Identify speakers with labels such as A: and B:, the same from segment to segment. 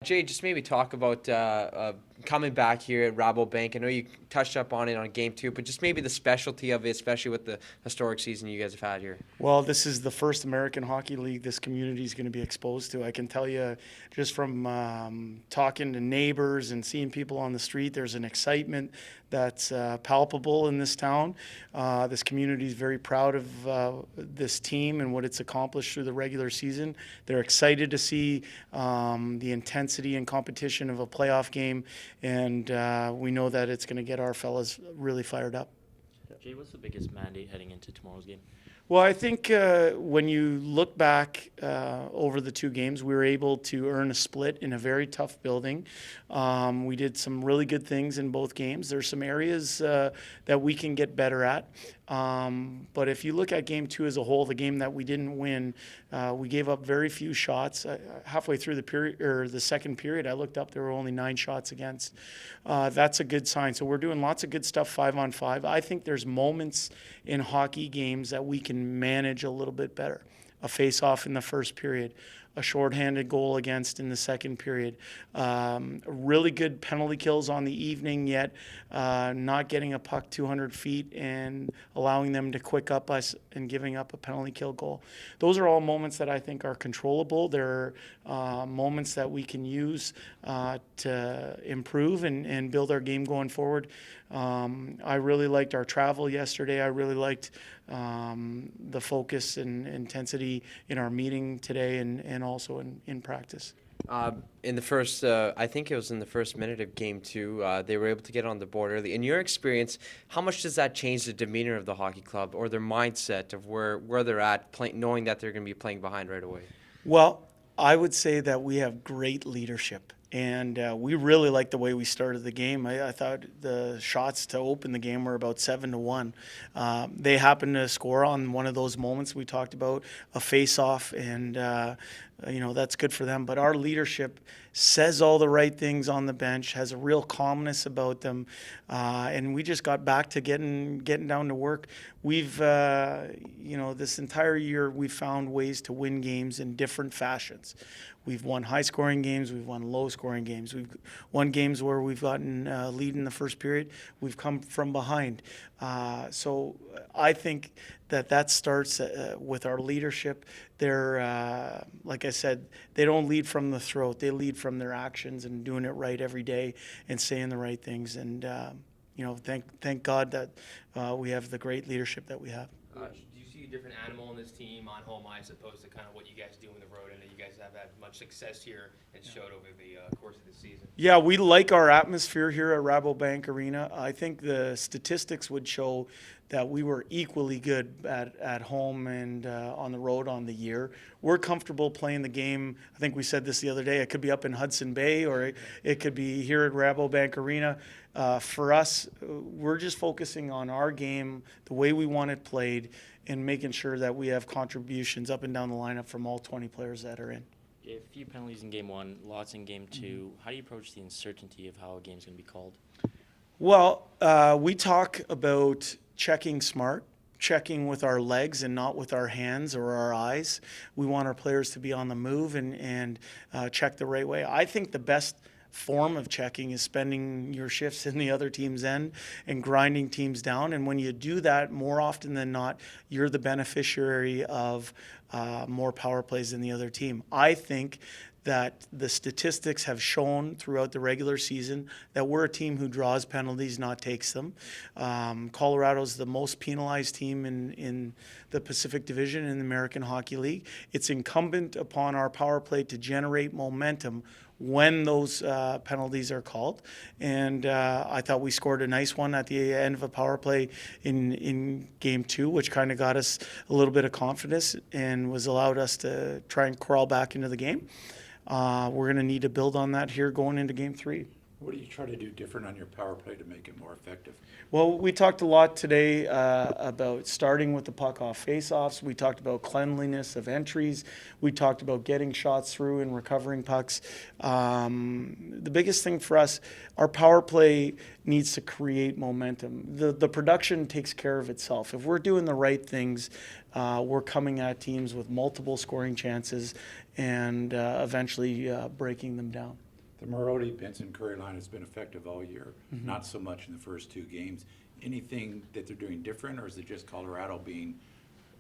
A: Jay, just maybe talk about coming back here at Rabobank. I know you touched up on it on game two, but just maybe the specialty of it, especially with the historic season you guys have had here.
B: Well, this is the first American Hockey League this community is going to be exposed to. I can tell you just from talking to neighbors and seeing people on the street, there's an excitement that's palpable in this town. This community is very proud of this team and what it's accomplished through the regular season. They're excited to see the intensity and competition of a playoff game, and we know that it's going to get our fellas really fired up.
C: Jay, what's the biggest mandate heading into tomorrow's game?
B: Well, I think when you look back over the two games, we were able to earn a split in a very tough building. We did some really good things in both games. There's some areas that we can get better at. But if you look at game two as a whole, the game that we didn't win, we gave up very few shots. Halfway through the period or the second period, I looked up, there were only 9 shots against. That's a good sign. So we're doing lots of good stuff 5-on-5. I think there's moments in hockey games that we can manage a little bit better. A face-off in the first period, a shorthanded goal against in the second period, really good penalty kills on the evening, yet not getting a puck 200 feet and allowing them to quick up us and giving up a penalty kill goal. Those are all moments that I think are controllable. They're moments that we can use to improve and build our game going forward. I really liked our travel yesterday. I really liked the focus and intensity in our meeting today and also in practice.
A: In the first, I think it was in the first minute of game two, they were able to get on the board early. In your experience, how much does that change the demeanor of the hockey club or their mindset of where they're at, knowing that they're going to be playing behind right away?
B: Well, I would say that we have great leadership. And we really liked the way we started the game. I thought the shots to open the game were about 7-1. They happened to score on one of those moments we talked about, a face-off, and that's good for them. But our leadership says all the right things on the bench, has a real calmness about them, and we just got back to getting down to work. We've, this entire year we've found ways to win games in different fashions. We've won high-scoring games. We've won low-scoring games. We've won games where we've gotten lead in the first period. We've come from behind. So I think that starts with our leadership. They're, like I said, they don't lead from the throat. They lead from their actions and doing it right every day and saying the right things. And, thank God that we have the great leadership that we have.
D: Do you see a different animal in this team on home ice opposed to kind of what you guys do on the road, and that you guys have had much success here and showed over the course of the season?
B: Yeah, we like our atmosphere here at Rabobank Arena. I think the statistics would show that we were equally good at home and on the road on the year. We're comfortable playing the game. I think we said this the other day. It could be up in Hudson Bay or it could be here at Rabobank Arena. For us, we're just focusing on our game, the way we want it played, and making sure that we have contributions up and down the lineup from all 20 players that are in.
C: A few penalties in game one, lots in game two. How do you approach the uncertainty of how a game's going to be called?
B: Well, we talk about checking smart, checking with our legs and not with our hands or our eyes. We want our players to be on the move and check the right way. I think the best form of checking is spending your shifts in the other team's end and grinding teams down. And when you do that, more often than not, you're the beneficiary of more power plays than the other team. I think that the statistics have shown throughout the regular season that we're a team who draws penalties, not takes them. Colorado's the most penalized team in the Pacific Division in the American Hockey League. It's incumbent upon our power play to generate momentum when those penalties are called. And I thought we scored a nice one at the end of a power play in game two, which kind of got us a little bit of confidence and was allowed us to try and crawl back into the game. We're going to need to build on that here going into game three.
E: What do you try to do different on your power play to make it more effective?
B: Well, we talked a lot today about starting with the puck off faceoffs. We talked about cleanliness of entries. We talked about getting shots through and recovering pucks. The biggest thing for us, our power play needs to create momentum. The production takes care of itself. If we're doing the right things, we're coming at teams with multiple scoring chances and eventually breaking them down.
E: The Marody Benson Curry line has been effective all year,
B: Mm-hmm.
E: not so much in the first two games. Anything that they're doing different, or is it just Colorado doing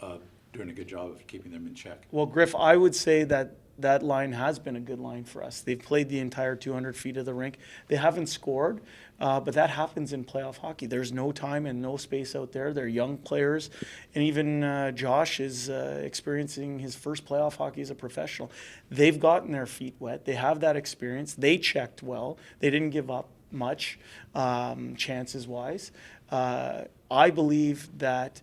E: a good job of keeping them in check?
B: Well, Griff, I would say that that line has been a good line for us. They've played the entire 200 feet of the rink. They haven't scored, but that happens in playoff hockey. There's no time and no space out there. They're young players, and even Josh is experiencing his first playoff hockey as a professional. They've gotten their feet wet. They have that experience. They checked well. They didn't give up much chances-wise. I believe that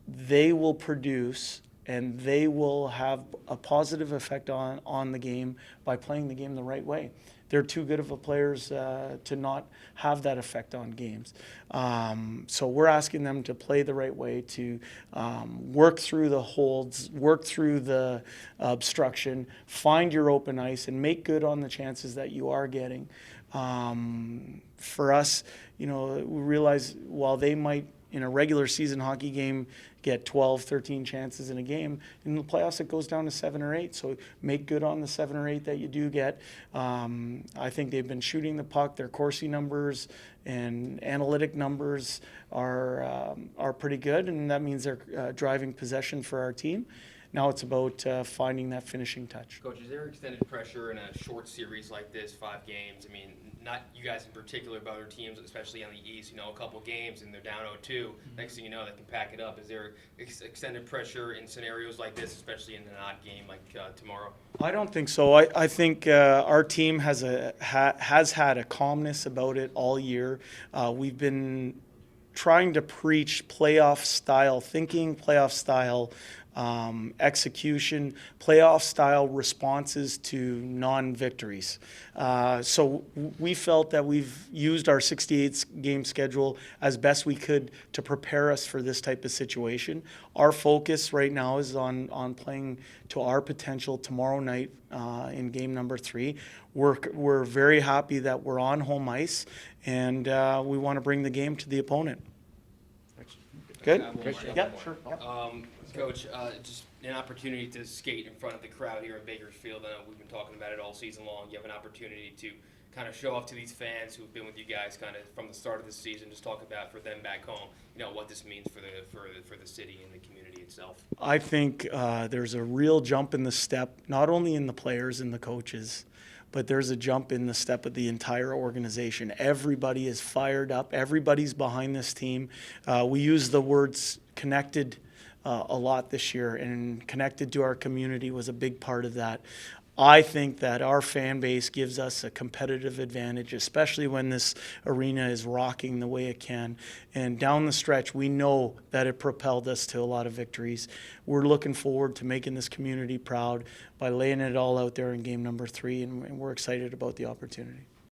B: they will produce and they will have a positive effect on the game by playing the game the right way. They're too good of a players to not have that effect on games. So we're asking them to play the right way, to work through the holds, work through the obstruction, find your open ice, and make good on the chances that you are getting. For us, we realize while they might, in a regular season hockey game, get 12, 13 chances in a game. In the playoffs, it goes down to 7 or 8. So make good on the 7 or 8 that you do get. I think they've been shooting the puck. Their Corsi numbers and analytic numbers are pretty good, and that means they're driving possession for our team. Now it's about finding that finishing touch.
D: Coach, is there extended pressure in a short series like this, 5 games? I mean, not you guys in particular, but other teams, especially on the East, a couple games and they're down 0-2. Next thing you know, they can pack it up. Is there extended pressure in scenarios like this, especially in an odd game like tomorrow?
B: I don't think so. I think our team has had a calmness about it all year. We've been trying to preach playoff style thinking, playoff style execution, playoff style responses to non-victories. So we felt that we've used our 68 game schedule as best we could to prepare us for this type of situation. Our focus right now is on playing to our potential tomorrow night in game number 3. We're very happy that we're on home ice, and we want to bring the game to the opponent. Good? Yeah, sure.
D: Coach, just an opportunity to skate in front of the crowd here in Bakersfield. I know we've been talking about it all season long. You have an opportunity to kind of show off to these fans who've been with you guys kind of from the start of the season. Just talk about for them back home, what this means for the city and the community itself.
B: I think there's a real jump in the step, not only in the players and the coaches, but there's a jump in the step of the entire organization. Everybody is fired up. Everybody's behind this team. We use the words connected a lot this year, and connected to our community was a big part of that. I think that our fan base gives us a competitive advantage, especially when this arena is rocking the way it can. And down the stretch, we know that it propelled us to a lot of victories. We're looking forward to making this community proud by laying it all out there in game number 3, and we're excited about the opportunity.